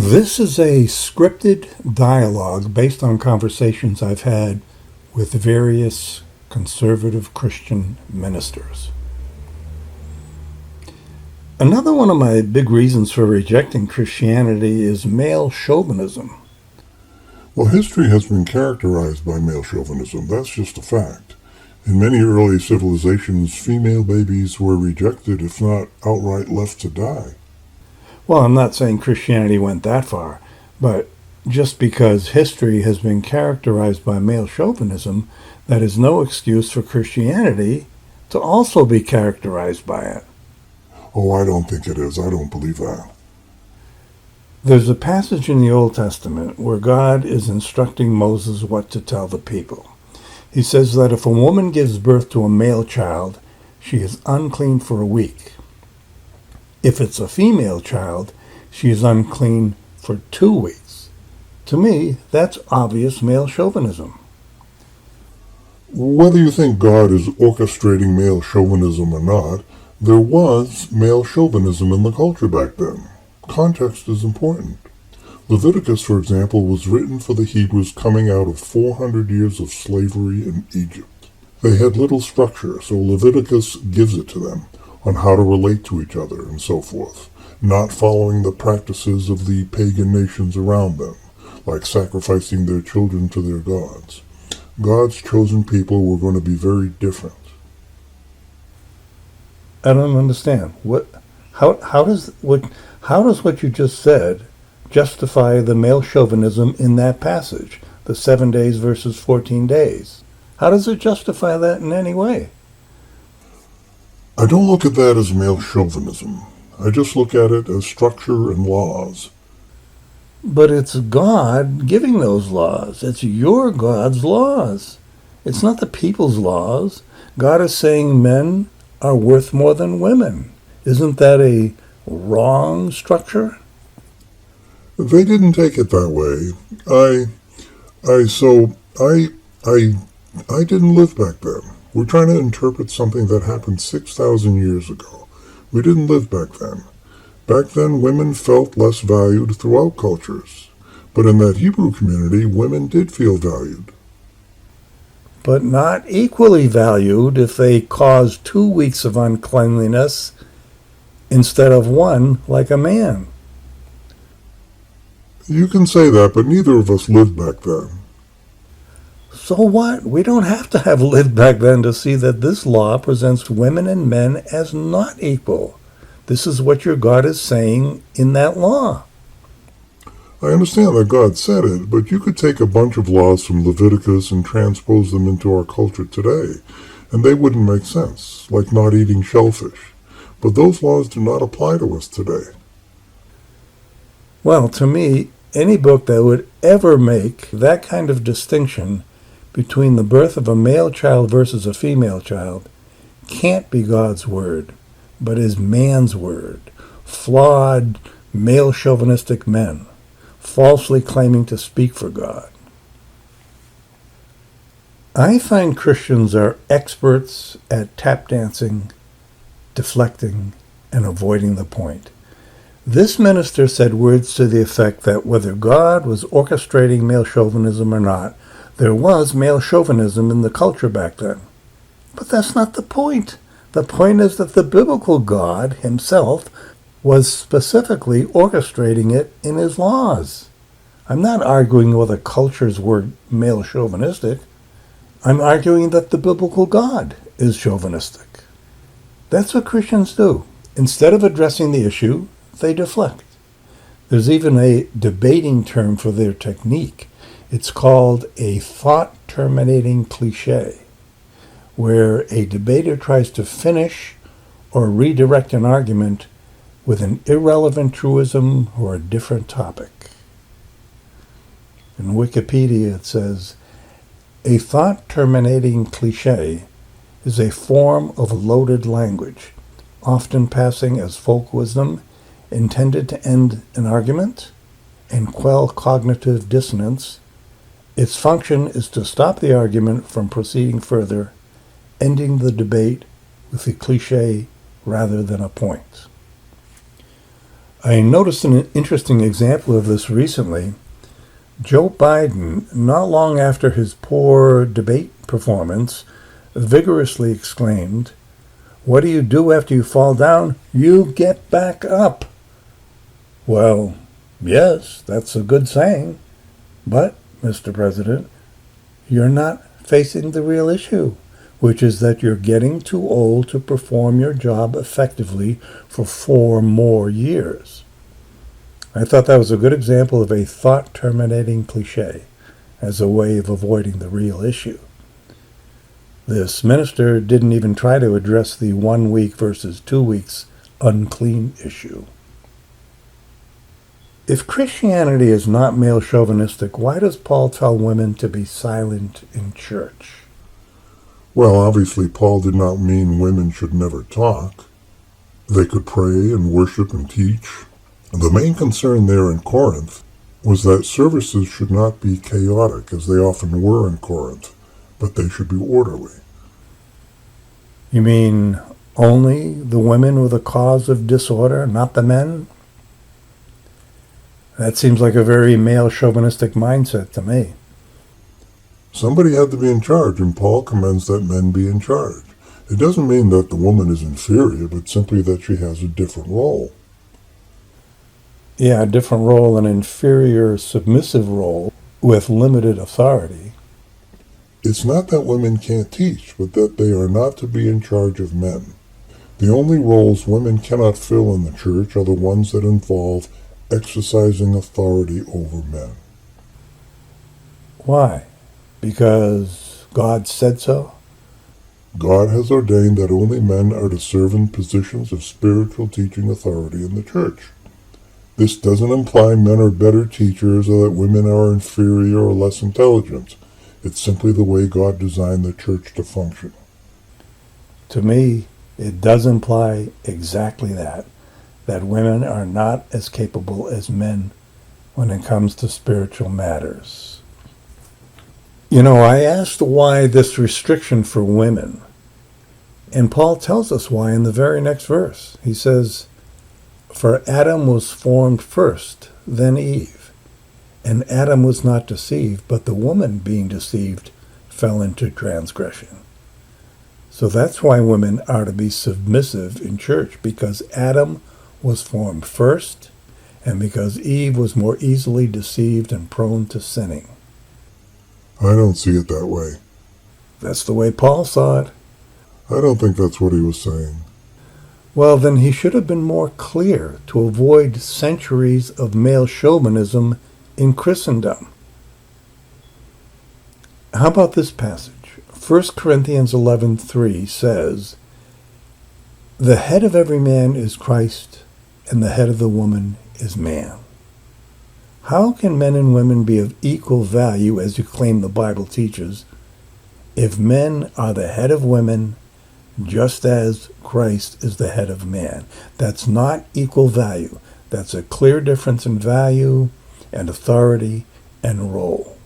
This is a scripted dialogue based on conversations I've had with various conservative Christian ministers. Another one of my big reasons for rejecting Christianity is male chauvinism. Well, history has been characterized by male chauvinism. That's just a fact. In many early civilizations, female babies were rejected, if not outright left to die. Well, I'm not saying Christianity went that far, but just because history has been characterized by male chauvinism, that is no excuse for Christianity to also be characterized by it. Oh, I don't think it is. I don't believe that. There's a passage in the Old Testament where God is instructing Moses what to tell the people. He says that if a woman gives birth to a male child, she is unclean for a week. If it's a female child, she is unclean for 2 weeks. To me, that's obvious male chauvinism. Whether you think God is orchestrating male chauvinism or not, there was male chauvinism in the culture back then. Context is important. Leviticus, for example, was written for the Hebrews coming out of 400 years of slavery in Egypt. They had little structure, so Leviticus gives it to them on how to relate to each other and so forth, not following the practices of the pagan nations around them, like sacrificing their children to their gods. God's chosen people were going to be very different. I don't understand. How does what you just said justify the male chauvinism in that passage, the 7 days versus 14 days? How does it justify that in any way? I don't look at that as male chauvinism. I just look at it as structure and laws. But it's God giving those laws. It's your God's laws. It's not the people's laws. God is saying men are worth more than women. Isn't that a wrong structure? They didn't take it that way. I didn't live back then. We're trying to interpret something that happened 6,000 years ago. We didn't live back then. Back then, women felt less valued throughout cultures. But in that Hebrew community, women did feel valued. But not equally valued if they caused 2 weeks of uncleanliness instead of 1 like a man. You can say that, but neither of us lived back then. So what? We don't have to have lived back then to see that this law presents women and men as not equal. This is what your God is saying in that law. I understand that God said it, but you could take a bunch of laws from Leviticus and transpose them into our culture today, and they wouldn't make sense, like not eating shellfish. But those laws do not apply to us today. Well, to me, any book that would ever make that kind of distinction between the birth of a male child versus a female child can't be God's word, but is man's word. Flawed, male chauvinistic men, falsely claiming to speak for God. I find Christians are experts at tap dancing, deflecting, and avoiding the point. This minister said words to the effect that whether God was orchestrating male chauvinism or not, there was male chauvinism in the culture back then. But that's not the point. The point is that the biblical God himself was specifically orchestrating it in his laws. I'm not arguing whether cultures were male chauvinistic. I'm arguing that the biblical God is chauvinistic. That's what Christians do. Instead of addressing the issue, they deflect. There's even a debating term for their technique. It's called a thought-terminating cliché, where a debater tries to finish or redirect an argument with an irrelevant truism or a different topic. In Wikipedia it says, a thought-terminating cliché is a form of loaded language, often passing as folk wisdom, intended to end an argument and quell cognitive dissonance. Its function is to stop the argument from proceeding further, ending the debate with a cliché rather than a point. I noticed an interesting example of this recently. Joe Biden, not long after his poor debate performance, vigorously exclaimed, "What do you do after you fall down? You get back up." Well, yes, that's a good saying, but, Mr. President, you're not facing the real issue, which is that you're getting too old to perform your job effectively for 4 more years. I thought that was a good example of a thought-terminating cliche as a way of avoiding the real issue. This minister didn't even try to address the 1 week versus 2 weeks unclean issue. If Christianity is not male chauvinistic, why does Paul tell women to be silent in church? Well, obviously, Paul did not mean women should never talk. They could pray and worship and teach. The main concern there in Corinth was that services should not be chaotic, as they often were in Corinth, but they should be orderly. You mean only the women were the cause of disorder, not the men? That seems like a very male chauvinistic mindset to me. Somebody had to be in charge, and Paul commends that men be in charge. It doesn't mean that the woman is inferior, but simply that she has a different role. Yeah, a different role, an inferior submissive role with limited authority. It's not that women can't teach, but that they are not to be in charge of men. The only roles women cannot fill in the church are the ones that involve exercising authority over men. Why? Because God said so? God has ordained that only men are to serve in positions of spiritual teaching authority in the church. This doesn't imply men are better teachers or that women are inferior or less intelligent. It's simply the way God designed the church to function. To me, it does imply exactly that women are not as capable as men when it comes to spiritual matters. You know, I asked why this restriction for women, and Paul tells us why in the very next verse. He says, "For Adam was formed first, then Eve. And Adam was not deceived, but the woman, being deceived, fell into transgression." So that's why women are to be submissive in church, because Adam was formed first, and because Eve was more easily deceived and prone to sinning. I don't see it that way. That's the way Paul saw it. I don't think that's what he was saying. Well, then he should have been more clear to avoid centuries of male chauvinism in Christendom. How about this passage? 1 Corinthians 11:3 says, "The head of every man is Christ, and the head of the woman is man." How can men and women be of equal value, as you claim the Bible teaches, if men are the head of women just as Christ is the head of man? That's not equal value. That's a clear difference in value and authority and role.